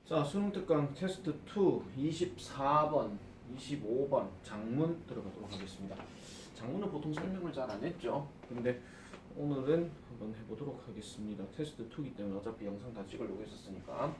자, 수능 특강 테스트 2 24번, 25번 장문 들어가도록 하겠습니다. 장문은 보통 설명을 잘 안 했죠. 근데 오늘은 한번 해보도록 하겠습니다. 테스트 2이기 때문에 어차피 영상 다 찍으려고 했었으니까.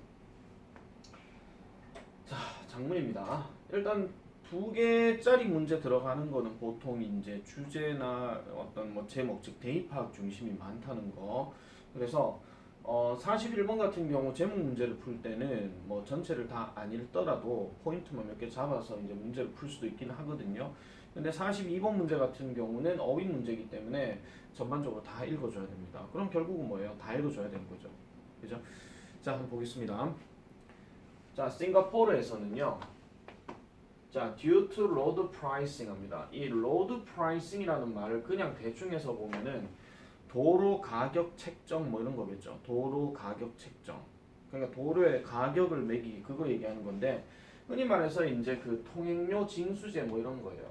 자, 장문입니다. 일단 두 개짜리 문제 들어가는 거는 보통 이제 주제나 어떤 뭐 제목, 즉 대입 파악 중심이 많다는 거. 그래서 41번 같은 경우 제목 문제를 풀 때는 뭐 전체를 다 안 읽더라도 포인트만 몇 개 잡아서 이제 문제를 풀 수도 있긴 하거든요. 근데 42번 문제 같은 경우는 어휘 문제이기 때문에 전반적으로 다 읽어줘야 됩니다. 그럼 결국은 뭐예요? 다 읽어줘야 되는 거죠. 그죠? 자, 한번 보겠습니다. 자, 싱가포르에서는요. 자, due to road pricing 합니다. 이 road pricing이라는 말을 그냥 대충 해서 보면은 도로 가격 책정 뭐 이런 거겠죠. 도로 가격 책정. 그러니까 도로의 가격을 매기기 그거 얘기하는 건데 흔히 말해서 이제 그 통행료 징수제 뭐 이런 거예요.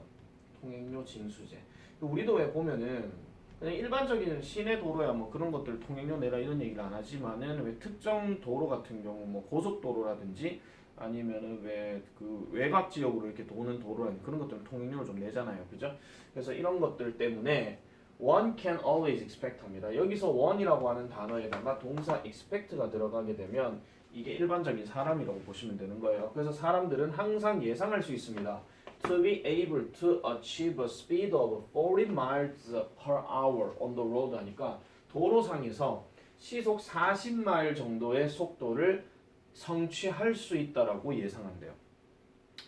통행료 징수제. 우리도 왜 보면은 그냥 일반적인 시내 도로야 뭐 그런 것들 통행료 내라 이런 얘기를 안 하지만은 왜 특정 도로 같은 경우 뭐 고속도로라든지 아니면은 왜 그 외곽 지역으로 이렇게 도는 도로라든지 그런 것들은 통행료를 좀 내잖아요. 그죠? 그래서 이런 것들 때문에 one can always expect 합니다. 여기서 one이라고 하는 단어에다가 동사 expect가 들어가게 되면 이게 일반적인 사람이라고 보시면 되는 거예요. 그래서 사람들은 항상 예상할 수 있습니다. To be able to achieve a speed of 40 miles per hour on the road 하니까 도로상에서 시속 40마일 정도의 속도를 성취할 수 있다라고 예상한대요.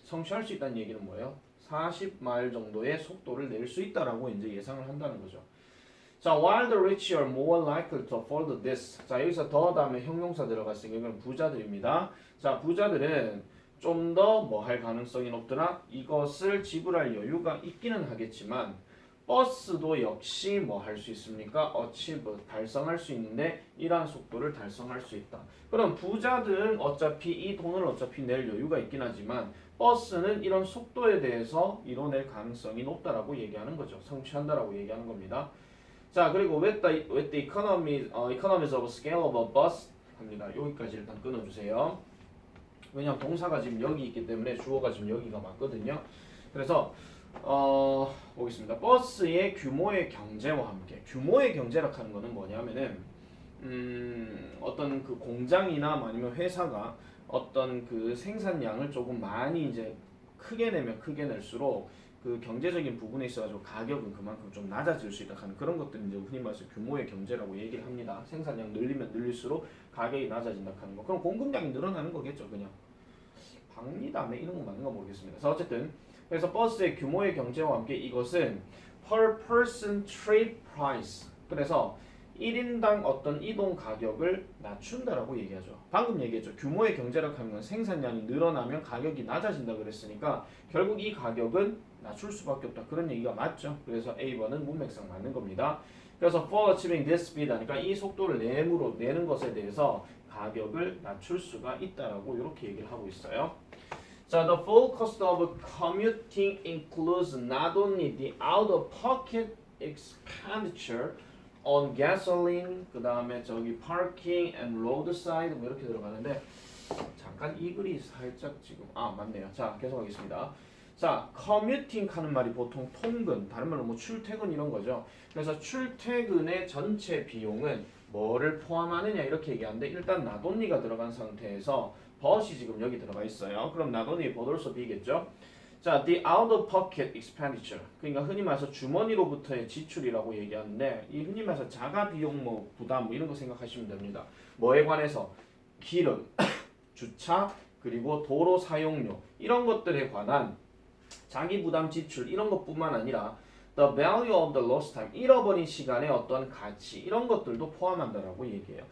성취할 수 있다는 얘기는 뭐예요? 40마일 정도의 속도를 낼 수 있다라고 이제 예상을 한다는 거죠. 자, while the rich are more likely to afford this. 자, 여기서 더 다음에 형용사 들어갔으니까 이건 부자들입니다. 자, 부자들은 좀 더 뭐 할 가능성이 높더라. 이것을 지불할 여유가 있기는 하겠지만 버스도 역시 뭐 할 수 있습니까? achieve 달성할 수 있는데 이러한 속도를 달성할 수 있다. 그럼 부자들은 어차피 이 돈을 어차피 낼 여유가 있긴 하지만 버스는 이런 속도에 대해서 이뤄낼 가능성이 높다라고 얘기하는 거죠. 성취한다라고 얘기하는 겁니다. 자, 그리고 with the economies of scale of a bus 합니다. 여기까지 일단 끊어주세요. 왜냐하면 동사가 지금 여기 있기 때문에 주어가 지금 여기가 맞거든요. 그래서 보겠습니다. 버스의 규모의 경제와 함께 규모의 경제라 하는 거는 뭐냐면은 어떤 그 공장이나 아니면 회사가 어떤 그 생산량을 조금 많이 이제 크게 내면 크게 낼수록 그 경제적인 부분에 있어가지고 가격은 그만큼 좀 낮아질 수 있다 하는 그런 것들 이제 흔히 말해서 규모의 경제라고 얘기를 합니다. 생산량 늘리면 늘릴수록 가격이 낮아진다 하는 거. 그럼 공급량이 늘어나는 거겠죠, 그냥. 박리담에 이런 거 맞는 거 모르겠습니다. 자, 어쨌든 그래서 버스의 규모의 경제와 함께 이것은 per person trip price. 그래서 1인당 어떤 이동 가격을 낮춘다라고 얘기하죠. 방금 얘기했죠. 규모의 경제라고 하는 건 생산량이 늘어나면 가격이 낮아진다 그랬으니까 결국 이 가격은 낮출 수밖에 없다. 그런 얘기가 맞죠. 그래서 A번은 문맥상 맞는 겁니다. 그래서 for achieving this speed 하니까 이 속도를 내는 것에 대해서 가격을 낮출 수가 있다라고 이렇게 얘기를 하고 있어요. 자, the full cost of commuting includes not only the out-of-pocket expenditure on gasoline, 그 다음에 저기 parking and roadside 뭐 이렇게 들어가는데 잠깐 이 글이 살짝 지금 맞네요. 자, 계속하겠습니다. 자, commuting 하는 말이 보통 통근, 다른 말로 뭐 출퇴근 이런 거죠. 그래서 출퇴근의 전체 비용은 뭐를 포함하느냐 이렇게 얘기하는데 일단 not only가 들어간 상태에서 but이 지금 여기 들어가 있어요. 그럼 not only but also be겠죠. 자, the out-of-pocket expenditure. 그러니까 흔히 말해서 주머니로부터의 지출이라고 얘기하는데 이 흔히 말해서 자가 비용 뭐 부담 뭐 이런 거 생각하시면 됩니다. 뭐에 관해서 기름, 주차, 그리고 도로 사용료 이런 것들에 관한 자기 부담 지출 이런 것뿐만 아니라 the value of the lost time 잃어버린 시간의 어떤 가치 이런 것들도 포함한다라고 얘기해요.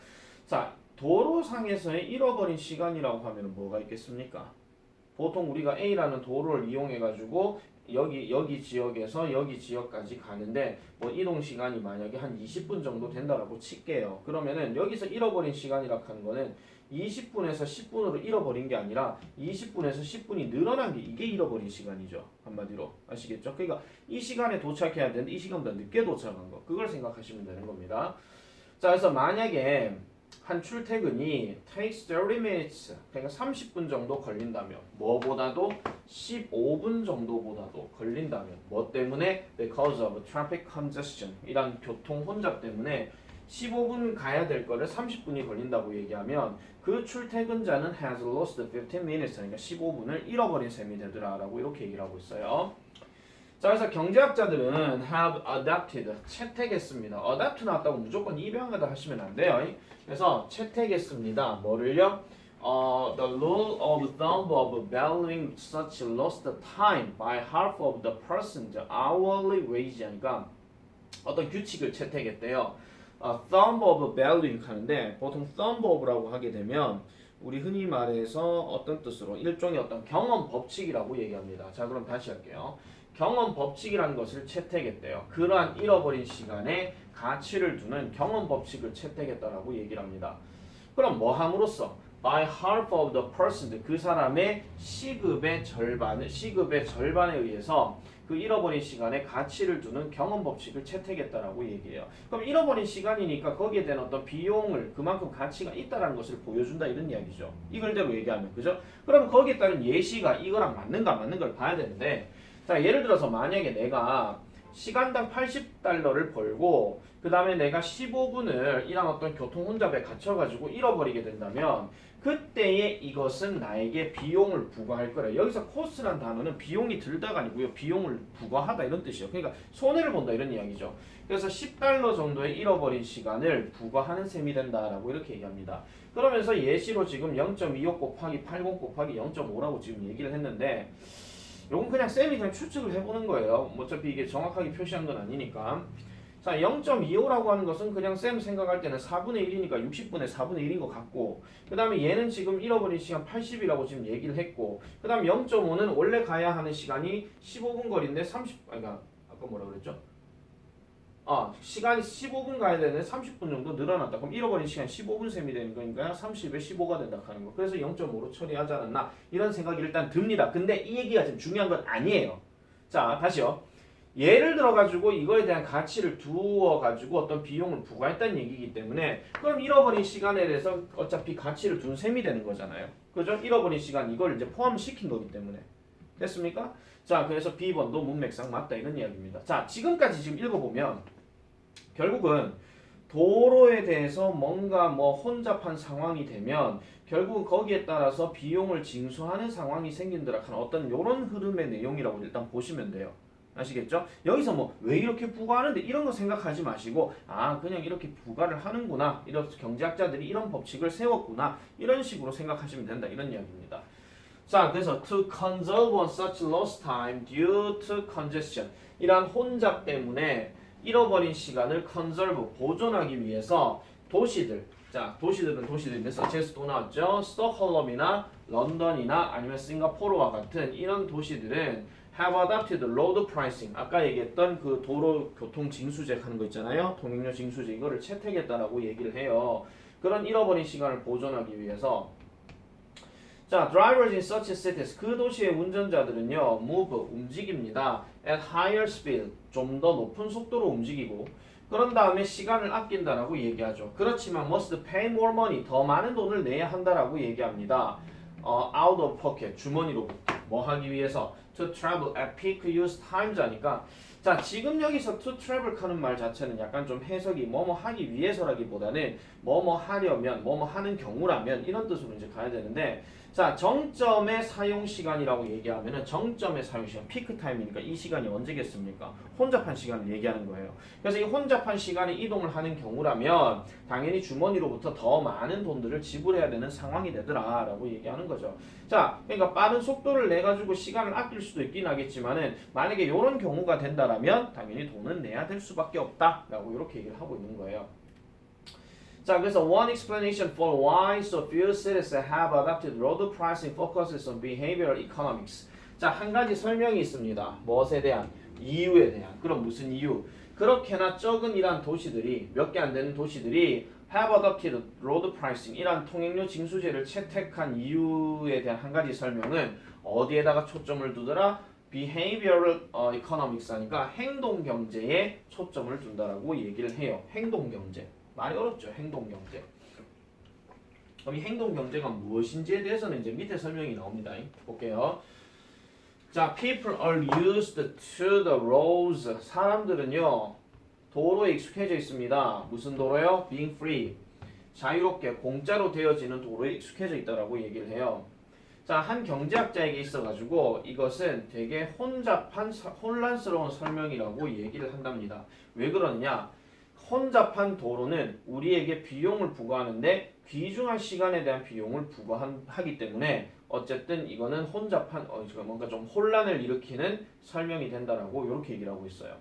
자, 도로상에서의 잃어버린 시간이라고 하면 뭐가 있겠습니까? 보통 우리가 A라는 도로를 이용해 가지고 여기 지역에서 여기 지역까지 가는데 뭐 이동 시간이 만약에 한 20분 정도 된다라고 칠게요. 그러면은 여기서 잃어버린 시간이라고 하는 거는 20분에서 10분으로 잃어버린 게 아니라 20분에서 10분이 늘어난 게 이게 잃어버린 시간이죠. 한마디로 아시겠죠? 그러니까 이 시간에 도착해야 되는데 이 시간보다 늦게 도착한 거 그걸 생각하시면 되는 겁니다. 자, 그래서 만약에 한 출퇴근이 takes 30 minutes 그러니까 30분 정도 걸린다면 뭐보다도 15분 정도보다도 걸린다면 뭐 때문에 because of traffic congestion 이란 교통 혼잡 때문에 15분 가야 될 거를 30분이 걸린다고 얘기하면 그 출퇴근자는 has lost 15 minutes 그러니까 15분을 잃어버린 셈이 되더라라고 이렇게 얘기를 하고 있어요. 자, 그래서 경제학자들은 have adapted, 채택했습니다. adapt 나왔다고 무조건 입양하다 하시면 안 돼요. 그래서 채택했습니다. 뭐를요? The rule of thumb of valuing such lost time by half of the person's hourly wage 하니까 어떤 규칙을 채택했대요. thumb of valuing 하는데 보통 thumb of라고 하게 되면 우리 흔히 말해서 어떤 뜻으로 일종의 어떤 경험 법칙이라고 얘기합니다. 자, 그럼 다시 할게요. 경험 법칙이라는 것을 채택했대요. 그러한 잃어버린 시간에 가치를 두는 경험 법칙을 채택했다라고 얘기를 합니다. 그럼 뭐 함으로써 by half of the person 그 사람의 시급의 절반에 의해서 그 잃어버린 시간에 가치를 두는 경험 법칙을 채택했다라고 얘기해요. 그럼 잃어버린 시간이니까 거기에 대한 어떤 비용을 그만큼 가치가 있다라는 것을 보여준다 이런 이야기죠. 이걸대로 얘기하면 그죠? 그럼 거기에 따른 예시가 이거랑 맞는가 안 맞는 걸 봐야 되는데 자, 예를 들어서 만약에 내가 시간당 80달러를 벌고 그 다음에 내가 15분을 이런 어떤 교통 혼잡에 갇혀가지고 잃어버리게 된다면 그때에 이것은 나에게 비용을 부과할 거래. 여기서 코스란 단어는 비용이 들다가 아니고요. 비용을 부과하다 이런 뜻이에요. 그러니까 손해를 본다 이런 이야기죠. 그래서 10달러 정도의 잃어버린 시간을 부과하는 셈이 된다라고 이렇게 얘기합니다. 그러면서 예시로 지금 0.25 곱하기 80 곱하기 0.5라고 지금 얘기를 했는데 요건 그냥 쌤이 그냥 추측을 해보는 거예요. 어차피 이게 정확하게 표시한 건 아니니까. 자, 0.25라고 하는 것은 그냥 쌤 생각할 때는 4분의 1이니까 60분의 4분의 1인 것 같고 그 다음에 얘는 지금 잃어버린 시간 80이라고 지금 얘기를 했고 그 다음 0.5는 원래 가야 하는 시간이 15분 거리인데 아까 뭐라 그랬죠? 시간이 15분 가야 되는데 30분 정도 늘어났다. 그럼 잃어버린 시간 15분 셈이 되는 거니까 30에 15가 된다 하는 거. 그래서 0.5로 처리하지 않았나 이런 생각이 일단 듭니다. 근데 이 얘기가 지금 중요한 건 아니에요. 자, 다시요. 예를 들어가지고 이거에 대한 가치를 두어가지고 어떤 비용을 부과했다는 얘기이기 때문에 그럼 잃어버린 시간에 대해서 어차피 가치를 둔 셈이 되는 거잖아요. 그죠? 잃어버린 시간 이걸 이제 포함시킨 거기 때문에. 됐습니까? 자, 그래서 B번도 문맥상 맞다 이런 이야기입니다. 자, 지금까지 지금 읽어보면 결국은 도로에 대해서 뭔가 혼잡한 상황이 되면 결국은 거기에 따라서 비용을 징수하는 상황이 생긴다라 하는 어떤 이런 흐름의 내용이라고 일단 보시면 돼요. 아시겠죠? 여기서 왜 이렇게 부과하는데 이런 거 생각하지 마시고 그냥 이렇게 부과를 하는구나. 이런 경제학자들이 이런 법칙을 세웠구나. 이런 식으로 생각하시면 된다. 이런 이야기입니다. 자, 그래서 to conserve on such lost time due to congestion 이란 혼잡 때문에 잃어버린 시간을 conserve 보존하기 위해서 도시들은 도시들인데 서체에서 또 나왔죠. 스톡홀름이나 런던이나 아니면 싱가포르와 같은 이런 도시들은 have adopted road pricing 아까 얘기했던 그 도로 교통 징수제 하는 거 있잖아요. 통행료 징수제 이거를 채택했다라고 얘기를 해요. 그런 잃어버린 시간을 보존하기 위해서 자, drivers in such cities 그 도시의 운전자들은요 move 움직입니다. at higher speed 좀 더 높은 속도로 움직이고 그런 다음에 시간을 아낀다라고 얘기하죠. 그렇지만 must pay more money 더 많은 돈을 내야 한다라고 얘기합니다. out of pocket 주머니로부터 뭐 하기 위해서 to travel at peak use times 하니까 자, 지금 여기서 to travel 하는 말 자체는 약간 좀 해석이 뭐뭐 하기 위해서라기보다는 뭐뭐 하려면 뭐뭐 하는 경우라면 이런 뜻으로 이제 가야 되는데 자, 정점의 사용 시간이라고 얘기하면은 정점의 사용 시간, 피크 타임이니까 이 시간이 언제겠습니까? 혼잡한 시간을 얘기하는 거예요. 그래서 이 혼잡한 시간에 이동을 하는 경우라면 당연히 주머니로부터 더 많은 돈들을 지불해야 되는 상황이 되더라라고 얘기하는 거죠. 자, 그러니까 빠른 속도를 내 가지고 시간을 아낄 수도 있긴 하겠지만은 만약에 이런 경우가 된다라면 당연히 돈은 내야 될 수밖에 없다라고 이렇게 얘기를 하고 있는 거예요. 자, 그래서 one explanation for why so few cities have adopted road pricing focuses on behavioral economics. 자, 한 가지 설명이 있습니다. 무엇에 대한? 이유에 대한. 그럼 무슨 이유? 그렇게나 적은 이란 도시들이 몇 개 안 되는 도시들이 have adopted road pricing 이란 통행료 징수제를 채택한 이유에 대한 한 가지 설명은 어디에다가 초점을 두더라? behavioral economics 하니까 행동 경제에 초점을 둔다라고 얘기를 해요. 행동 경제. 말이 어렵죠. 행동 경제. 그럼 이 행동 경제가 무엇인지에 대해서는 이제 밑에 설명이 나옵니다. 볼게요. 자, people are used to the roads. 사람들은요, 도로에 익숙해져 있습니다. 무슨 도로요? Being free. 자유롭게 공짜로 되어지는 도로에 익숙해져 있다라고 얘기를 해요. 자, 한 경제학자에게 있어가지고 이것은 되게 혼잡한 혼란스러운 설명이라고 얘기를 한답니다. 왜 그러느냐? 혼잡한 도로는 우리에게 비용을 부과하는데 귀중한 시간에 대한 비용을 부과하기 때문에 어쨌든 이거는 혼잡한 뭔가 좀 혼란을 일으키는 설명이 된다라고 이렇게 얘기를 하고 있어요.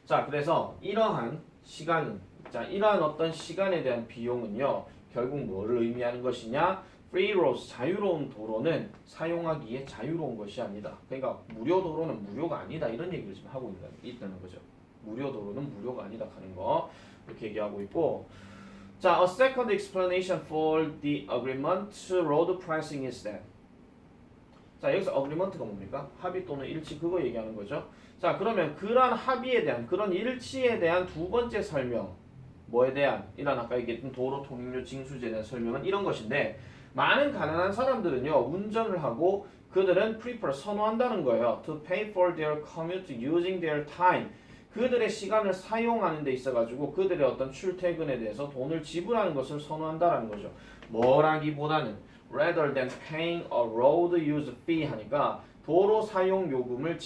자, 그래서 이러한 시간은 이러한 어떤 시간에 대한 비용은요 결국 뭐를 의미하는 것이냐? Free roads, 자유로운 도로는 사용하기에 자유로운 것이 아니다. 그러니까 무료 도로는 무료가 아니다 이런 얘기를 지금 하고 있다는 거죠. 무료 도로는 무료가 아니다 하는 거 이렇게 얘기하고 있고, 자, a second explanation for the agreement road pricing is that. 자, 여기서 agreement가 뭡니까? 합의 또는 일치 그거 얘기하는 거죠. 자, 그러면 그러한 합의에 대한 그런 일치에 대한 두 번째 설명 뭐에 대한 이런 아까 얘기했던 도로 통행료 징수제에 대한 설명은 이런 것인데 많은 가난한 사람들은요 운전을 하고 그들은 prefer 선호한다는 거예요. To pay for their commute using their time. 그들의 시간을 사용하는 데 있어가지고 그들의 어떤 출퇴근에 대해서 돈을 지불하는 것을 선호한다라는 거죠. 뭐라기보다는 rather than paying a road use fee 하니까 도로 사용 요금을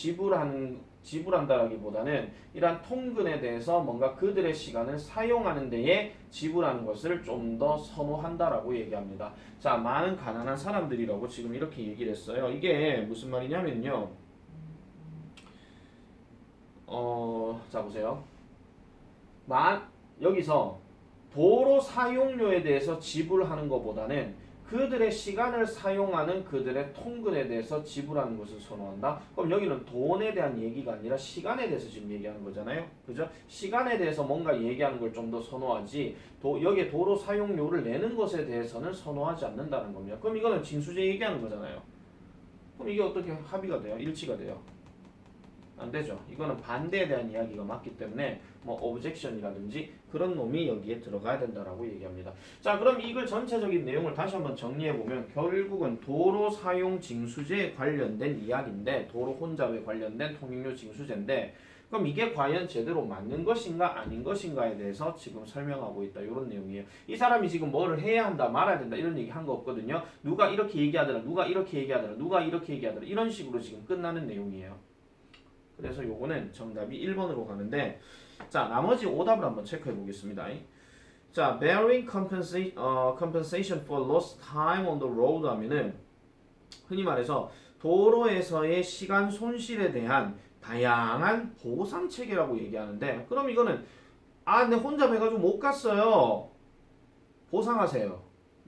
지불한다라기보다는 이러한 통근에 대해서 뭔가 그들의 시간을 사용하는 데에 지불하는 것을 좀 더 선호한다라고 얘기합니다. 자, 많은 가난한 사람들이라고 지금 이렇게 얘기를 했어요. 이게 무슨 말이냐면요. 자 보세요. 여기서 도로 사용료에 대해서 지불하는 것보다는 그들의 시간을 사용하는 그들의 통근에 대해서 지불하는 것을 선호한다. 그럼 여기는 돈에 대한 얘기가 아니라 시간에 대해서 지금 얘기하는 거잖아요. 그죠? 시간에 대해서 뭔가 얘기하는 걸 좀 더 선호하지 여기에 도로 사용료를 내는 것에 대해서는 선호하지 않는다는 겁니다. 그럼 이거는 징수제 얘기하는 거잖아요. 그럼 이게 어떻게 합의가 돼요? 일치가 돼요? 안 되죠. 이거는 반대에 대한 이야기가 맞기 때문에 뭐 objection이라든지 그런 놈이 여기에 들어가야 된다라고 얘기합니다. 자, 그럼 이걸 전체적인 내용을 다시 한번 정리해 보면 결국은 도로 사용 징수제에 관련된 이야기인데 도로 혼잡에 관련된 통행료 징수제인데 그럼 이게 과연 제대로 맞는 것인가 아닌 것인가에 대해서 지금 설명하고 있다. 이런 내용이에요. 이 사람이 지금 뭐를 해야 한다 말아야 된다 이런 얘기 한 거 없거든요. 누가 이렇게 얘기하더라 누가 이렇게 얘기하더라 누가 이렇게 얘기하더라 이런 식으로 지금 끝나는 내용이에요. 그래서 요거는 정답이 1번으로 가는데, 자, 나머지 오답을 한번 체크해 보겠습니다. 자, bearing compensation for lost time on the road 하면은 흔히 말해서 도로에서의 시간 손실에 대한 다양한 보상 체계라고 얘기하는데, 그럼 이거는 근데 혼잡 해가지고 못 갔어요. 보상하세요.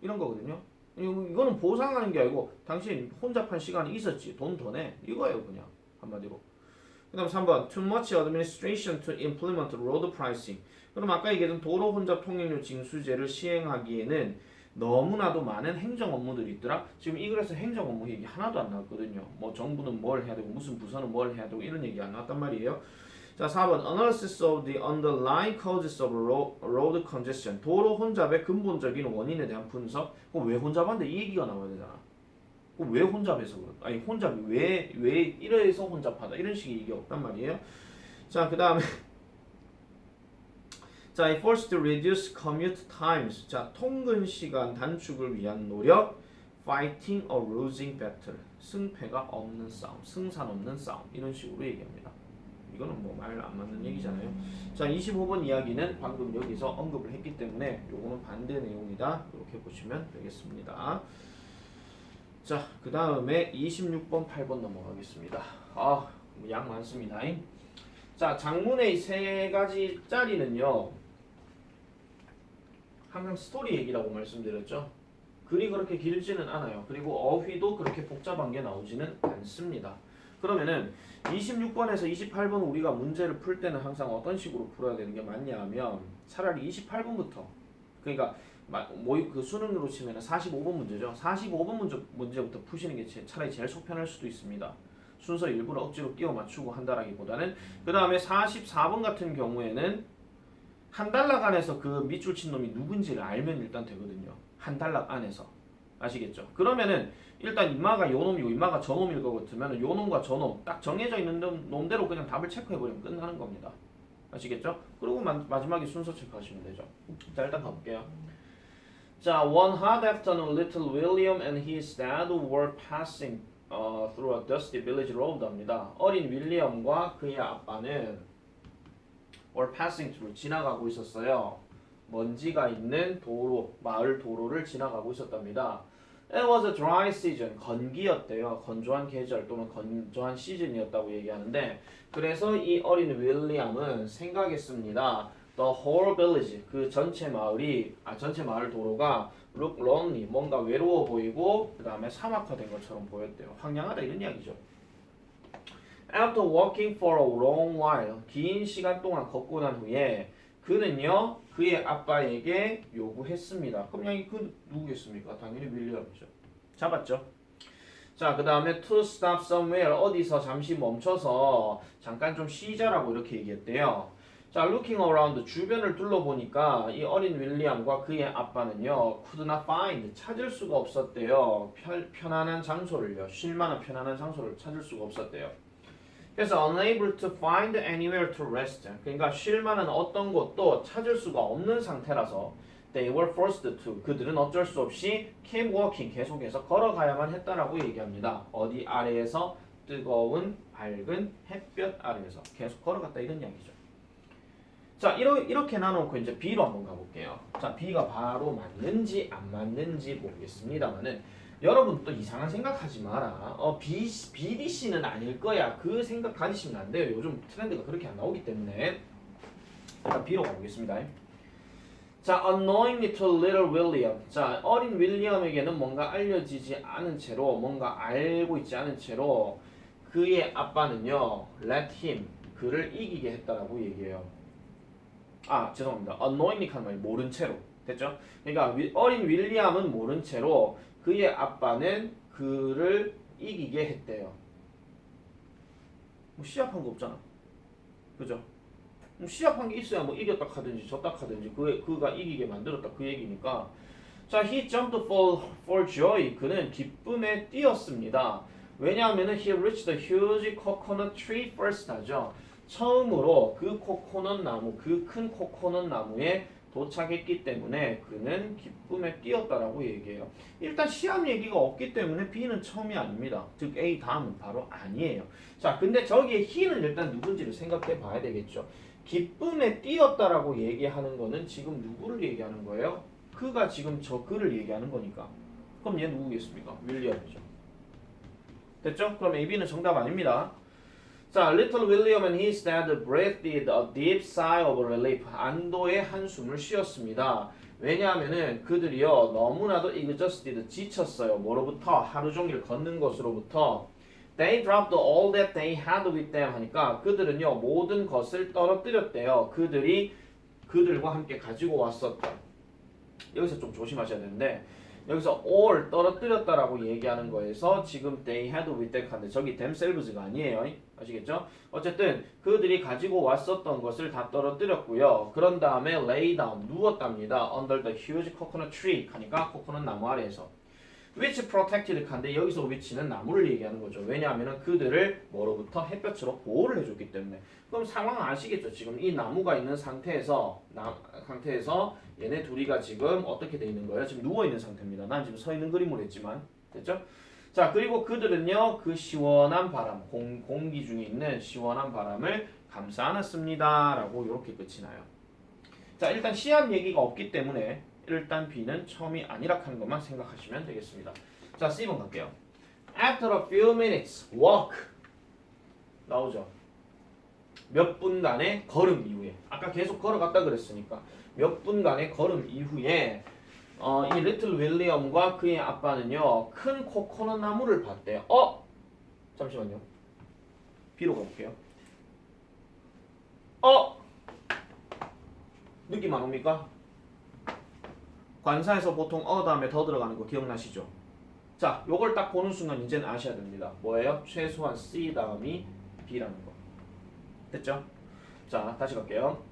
이런 거거든요. 이거는 보상하는 게 아니고 당신 혼잡한 시간이 있었지. 돈 더 내. 이거예요, 그냥 한마디로. 그 다음 3번 Too much administration to implement road pricing. 그럼 아까 얘기했던 도로 혼잡 통행료 징수제를 시행하기에는 너무나도 많은 행정 업무들이 있더라. 지금 이 글에서 행정 업무 얘기 하나도 안 나왔거든요. 뭐 정부는 뭘 해야 되고 무슨 부서는 뭘 해야 되고 이런 얘기 안 나왔단 말이에요. 자, 4번 Analysis of the underlying causes of road congestion. 도로 혼잡의 근본적인 원인에 대한 분석. 그럼 왜 혼잡한데 이 얘기가 나와야 되잖아. 왜 혼잡해서 아니 혼잡이 왜 이래서 혼잡하다 이런 식의 얘기 없단 말이에요. 자, 그 다음에 자, efforts to reduce commute times. 자, 통근 시간 단축을 위한 노력. fighting a losing battle. 승패가 없는 싸움, 승산 없는 싸움 이런 식으로 얘기합니다. 이거는 뭐 말 안 맞는 얘기잖아요. 자, 25번 이야기는 방금 여기서 언급을 했기 때문에 요거는 반대 내용이다. 이렇게 보시면 되겠습니다. 자, 그 다음에 26번, 8번 넘어가겠습니다. 양 많습니다. 자, 장문의 세 가지 짜리는요, 항상 스토리 얘기라고 말씀드렸죠. 글이 그렇게 길지는 않아요. 그리고 어휘도 그렇게 복잡한 게 나오지는 않습니다. 그러면은 26번에서 28번 우리가 문제를 풀 때는 항상 어떤 식으로 풀어야 되는 게 맞냐 하면 차라리 28번부터 그러니까 그 수능으로 치면 45번 문제죠. 45번 문제부터 푸시는 게 차라리 제일 속 편할 수도 있습니다. 순서 일부러 억지로 끼워 맞추고 한다라기보다는 그 다음에 44번 같은 경우에는 한 달 나간에서 그 밑줄 친 놈이 누군지를 알면 일단 되거든요. 한 단락 안에서. 아시겠죠? 그러면은 일단 인마가 요 놈이고 인마가 저 놈일 것 같으면 요 놈과 저 놈 딱 정해져 있는 놈대로 그냥 답을 체크해버리면 끝나는 겁니다. 아시겠죠? 그리고 마지막에 순서 체크하시면 되죠. 자, 일단 가볼게요. 자, one hot afternoon, little William and his dad were passing through a dusty village road입니다. 어린 윌리엄과 그의 아빠는 were passing through 지나가고 있었어요. 먼지가 있는 도로, 마을 도로를 지나가고 있었답니다. It was a dry season. 건기였대요. 건조한 계절 또는 건조한 시즌이었다고 얘기하는데 그래서 이 어린 윌리엄은 생각했습니다. The whole village, 그 전체 마을 도로가 look lonely, 뭔가 외로워 보이고 그 다음에 사막화된 것처럼 보였대요. 황량하다 이런 이야기죠. After walking for a long while, 긴 시간 동안 걷고 난 후에 그는요, 그의 아빠에게 요구했습니다. 그럼 여기 그 누구겠습니까? 당연히 윌리엄이죠. 잡았죠? 자, 그 다음에 to stop somewhere, 어디서 잠시 멈춰서 잠깐 좀 쉬자라고 이렇게 얘기했대요. 자, looking around, 주변을 둘러보니까 이 어린 윌리엄과 그의 아빠는요, could not find, 찾을 수가 없었대요. 편안한 장소를요, 쉴만한 편안한 장소를 찾을 수가 없었대요. 그래서 unable to find anywhere to rest. 그러니까 쉴 만한 어떤 곳도 찾을 수가 없는 상태라서 they were forced to. 그들은 어쩔 수 없이 keep walking. 계속해서 걸어가야만 했다라고 얘기합니다. 어디 아래에서? 뜨거운 밝은 햇볕 아래에서 계속 걸어갔다 이런 이야기죠. 자, 이렇게 나눠놓고 이제 B로 한번 가볼게요. 자, B가 바로 맞는지 안 맞는지 모르겠습니다만은 여러분 또 이상한 생각하지 마라. BDC는 아닐 거야. 그 생각 가지시면 안 돼요. 요즘 트렌드가 그렇게 안 나오기 때문에. 일단 B로 가보겠습니다. 자, unknowing to little William. 자, 어린 윌리엄에게는 뭔가 알려지지 않은 채로, 뭔가 알고 있지 않은 채로 그의 아빠는요, let him, 그를 이기게 했다라고 얘기해요. 아, 죄송합니다. unknowingly 하는 말이 모른 채로. 됐죠? 그러니까 어린 윌리엄은 모른 채로 그의 아빠는 그를 이기게 했대요. 뭐 시합한 거 없잖아. 그죠? 시합한 게 있어야 뭐 이겼다 하든지 졌다 하든지 그가 이기게 만들었다 그 얘기니까. 자, he jumped for joy. 그는 기쁨에 뛰었습니다. 왜냐하면은 he reached the huge coconut tree first 하죠. 처음으로 그 코코넛 나무, 그 큰 코코넛 나무에 도착했기 때문에 그는 기쁨에 뛰었다라고 얘기해요. 일단 시합 얘기가 없기 때문에 B는 처음이 아닙니다. 즉 A 다음은 바로 아니에요. 자, 근데 저기에 he는 일단 누군지를 생각해 봐야 되겠죠. 기쁨에 뛰었다라고 얘기하는 거는 지금 누구를 얘기하는 거예요? 그가 지금 저 그를 얘기하는 거니까. 그럼 얘 누구겠습니까? 윌리엄이죠. 됐죠? 그럼 A, B는 정답 아닙니다. 자, little William and his dad breathed a deep sigh of relief. 안도의 한숨을 쉬었습니다. 왜냐하면은 그들이요 너무나도 exhausted 지쳤어요. 뭐로부터? 하루 종일 걷는 것으로부터. They dropped all that they had with them 하니까 그들은요 모든 것을 떨어뜨렸대요. 그들과 함께 가지고 왔었다. 여기서 좀 조심하셔야 되는데. 여기서 all 떨어뜨렸다라고 얘기하는 거에서 지금 they had with them 한데 저기 themselves가 아니에요. 아시겠죠? 어쨌든 그들이 가지고 왔었던 것을 다 떨어뜨렸고요. 그런 다음에 lay down 누웠답니다. under the huge coconut tree 하니까 코코넛 나무 아래에서. which protected 한데 여기서 which는 나무를 얘기하는 거죠. 왜냐하면 그들을 뭐로부터? 햇볕으로 보호를 해줬기 때문에. 그럼 상황 아시겠죠? 지금 이 나무가 있는 상태에서 얘네 둘이가 지금 어떻게 돼 있는 거예요? 지금 누워 있는 상태입니다. 난 지금 서 있는 그림으로 했지만 됐죠? 자, 그리고 그들은요 그 시원한 바람, 공기 중에 있는 시원한 바람을 감싸 안았습니다. 라고 이렇게 끝이 나요. 자, 일단 시합 얘기가 없기 때문에 일단 B는 처음이 아니라 하는 것만 생각하시면 되겠습니다. 자, C번 갈게요. After a few minutes walk 나오죠. 몇 분간의 걸음 이후에 아까 계속 걸어갔다 그랬으니까 몇 분간의 걸음 이후에 이 리틀 윌리엄과 그의 아빠는요 큰 코코넛 나무를 봤대요. 잠시만요. B로 가볼게요. 느낌 안 옵니까? 관사에서 보통 다음에 더 들어가는 거 기억나시죠? 자, 요걸 딱 보는 순간 이제는 아셔야 됩니다. 뭐예요? 최소한 C 다음이 B라는 거. 됐죠? 자, 다시 갈게요.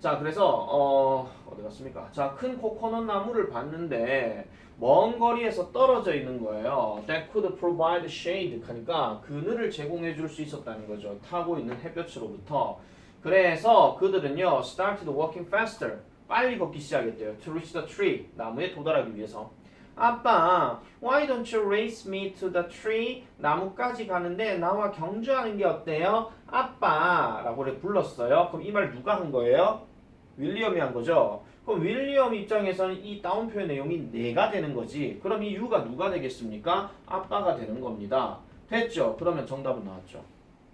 자, 그래서 어디 갔습니까? 자, 큰 코코넛 나무를 봤는데 먼 거리에서 떨어져 있는 거예요. That could provide shade. 하니까 그늘을 제공해 줄 수 있었다는 거죠. 타고 있는 햇볕으로부터. 그래서 그들은요, started walking faster. 빨리 걷기 시작했대요. To reach the tree. 나무에 도달하기 위해서. 아빠, why don't you race me to the tree? 나무까지 가는데 나와 경주하는 게 어때요? 아빠! 라고 불렀어요. 그럼 이 말 누가 한 거예요? 윌리엄이 한 거죠. 그럼 윌리엄 입장에서는 이 다운표의 내용이 내가 되는 거지. 그럼 이 유가 누가 되겠습니까? 아빠가 되는 겁니다. 됐죠? 그러면 정답은 나왔죠.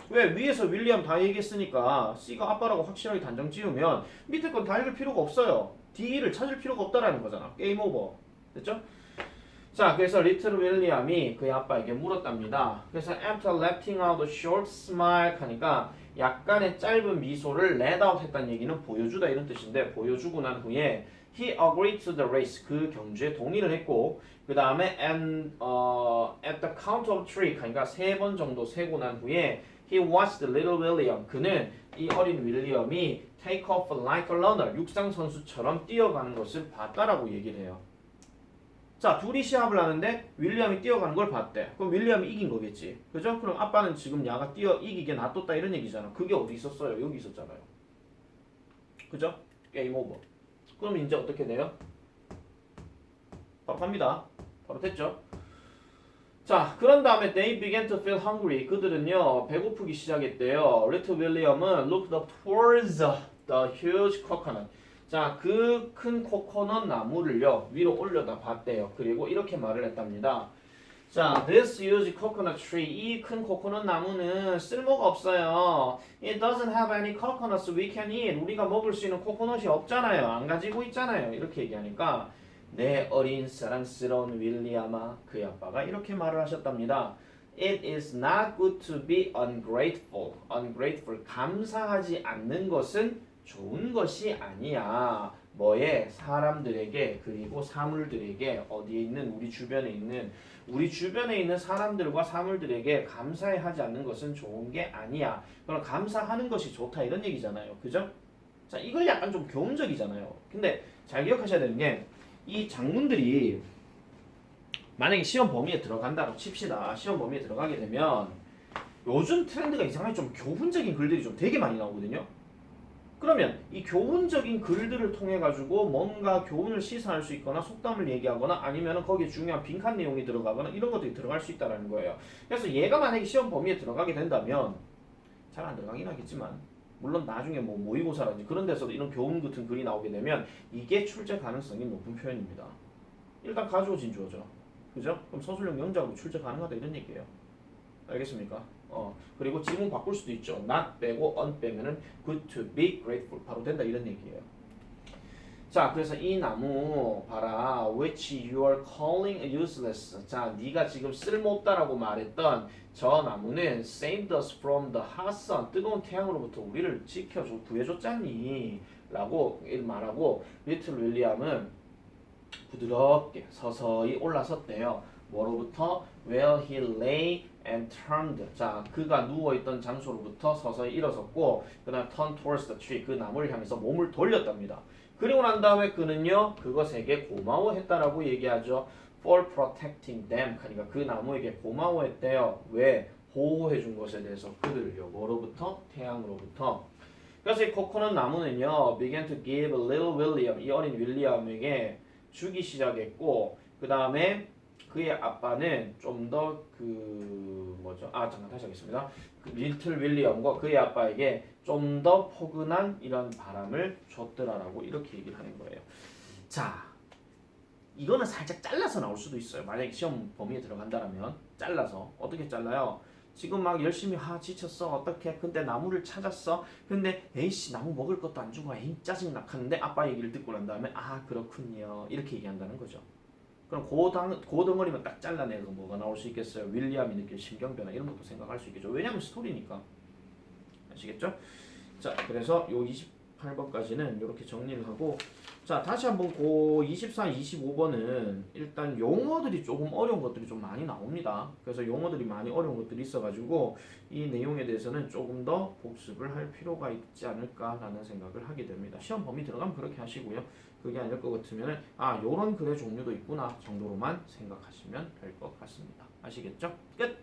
왜? 위에서 윌리엄 다 얘기했으니까 C가 아빠라고 확실하게 단정 지으면 밑에 건 다 읽을 필요가 없어요. D를 찾을 필요가 없다라는 거잖아. 게임 오버. 됐죠? 자, 그래서 리틀 윌리엄이 그의 아빠에게 물었답니다. 그래서 after letting out a short smile 하니까 약간의 짧은 미소를 let out 했다는 얘기는 보여주다 이런 뜻인데 보여주고 난 후에 he agreed to the race 그 경주에 동의를 했고 그 다음에 at the count of three 하니까 3번 정도 세고 난 후에 he watched little William 그는 이 어린 윌리엄이 take off like a runner 육상 선수처럼 뛰어가는 것을 봤다라고 얘기를 해요. 자, 둘이 시합을 하는데 윌리엄이 뛰어가는 걸 봤대. 그럼 윌리엄이 이긴 거겠지. 그죠? 그럼 아빠는 지금 야가 이기게 놔뒀다 이런 얘기잖아. 그게 어디 있었어요? 여기 있었잖아요. 그죠? 게임 오버. 그럼 이제 어떻게 돼요? 바로 갑니다. 바로 됐죠? 자, 그런 다음에 they began to feel hungry. 그들은요, 배고프기 시작했대요. Little William은 looked up towards the huge coconut. 자, 그 큰 코코넛 나무를요 위로 올려다 봤대요. 그리고 이렇게 말을 했답니다. 자, this huge coconut tree, 이 큰 코코넛 나무는 쓸모가 없어요. It doesn't have any coconuts we can eat. 우리가 먹을 수 있는 코코넛이 없잖아요. 안 가지고 있잖아요. 이렇게 얘기하니까 내 어린 사랑스러운 윌리엄아, 그의 아빠가 이렇게 말을 하셨답니다. It is not good to be ungrateful. ungrateful, 감사하지 않는 것은 좋은 것이 아니야. 뭐에? 사람들에게 그리고 사물들에게 어디에 있는 우리 주변에 있는 사람들과 사물들에게 감사하지 않는 것은 좋은 게 아니야. 그럼 감사하는 것이 좋다 이런 얘기잖아요. 그죠? 자, 이걸 약간 좀 교훈적이잖아요. 근데 잘 기억하셔야 되는 게 이 장문들이 만약에 시험 범위에 들어간다고 칩시다. 시험 범위에 들어가게 되면 요즘 트렌드가 이상하게 좀 교훈적인 글들이 좀 되게 많이 나오거든요. 그러면 이 교훈적인 글들을 통해 가지고 뭔가 교훈을 시사할 수 있거나 속담을 얘기하거나 아니면 거기에 중요한 빈칸 내용이 들어가거나 이런 것들이 들어갈 수 있다는 거예요. 그래서 얘가 만약에 시험 범위에 들어가게 된다면 잘 안 들어가긴 하겠지만 물론 나중에 뭐 모의고사라든지 그런 데서도 이런 교훈 같은 글이 나오게 되면 이게 출제 가능성이 높은 표현입니다. 일단 가주어진 주어죠. 그죠? 그럼 서술형 명작으로 출제 가능하다 이런 얘기예요. 알겠습니까? 그리고 지문 바꿀 수도 있죠. not 빼고 on 빼면은 good to be grateful 바로 된다 이런 얘기예요. 자, 그래서 이 나무 봐라. which you are calling useless. 자, 네가 지금 쓸모없다라고 말했던 저 나무는 saved us from the hot sun. 뜨거운 태양으로부터 우리를 지켜줘 구해줬잖니. 라고 말하고 리틀 윌리엄은 부드럽게 서서히 올라섰대요. 뭐로부터? Where he lay and turned. 자, 그가 누워있던 장소로부터 서서히 일어섰고 그 다음 turn towards the tree. 그 나무를 향해서 몸을 돌렸답니다. 그리고 난 다음에 그는요 그것에게 고마워했다라고 얘기하죠. For protecting them. 그러니까 그 나무에게 고마워했대요. 왜? 보호해준 것에 대해서 그들을요. 뭐로부터? 태양으로부터. 그래서 이 코코넛 나무는요 began to give little William, 이 어린 윌리엄에게 주기 시작했고 그 다음에 그의 아빠는 좀 더 잠깐 다시 하겠습니다. 그 리틀 윌리엄과 그의 아빠에게 좀 더 포근한 이런 바람을 줬더라라고 이렇게 얘기를 하는 거예요. 자, 이거는 살짝 잘라서 나올 수도 있어요. 만약에 시험 범위에 들어간다면 잘라서 어떻게 잘라요? 지금 막 열심히 지쳤어 어떻게 근데 나무를 찾았어 근데 에이씨 나무 먹을 것도 안 주고 에이 짜증나 하는데 아빠 얘기를 듣고 난 다음에 그렇군요 이렇게 얘기한다는 거죠. 그럼 고덩어리만 딱 잘라내서 뭐가 나올 수 있겠어요? 윌리엄이 느낄 심경변화 이런 것도 생각할 수 있겠죠. 왜냐하면 스토리니까. 아시겠죠? 자, 그래서 요 28번까지는 이렇게 정리를 하고 자 자, 다시 한번 고 24, 25번은 일단 용어들이 조금 어려운 것들이 좀 많이 나옵니다. 그래서 용어들이 많이 어려운 것들이 있어가지고 이 내용에 대해서는 조금 더 복습을 할 필요가 있지 않을까라는 생각을 하게 됩니다. 시험 범위 들어가면 그렇게 하시고요. 그게 아닐 것 같으면은 요런 글의 종류도 있구나 정도로만 생각하시면 될 것 같습니다. 아시겠죠? 끝!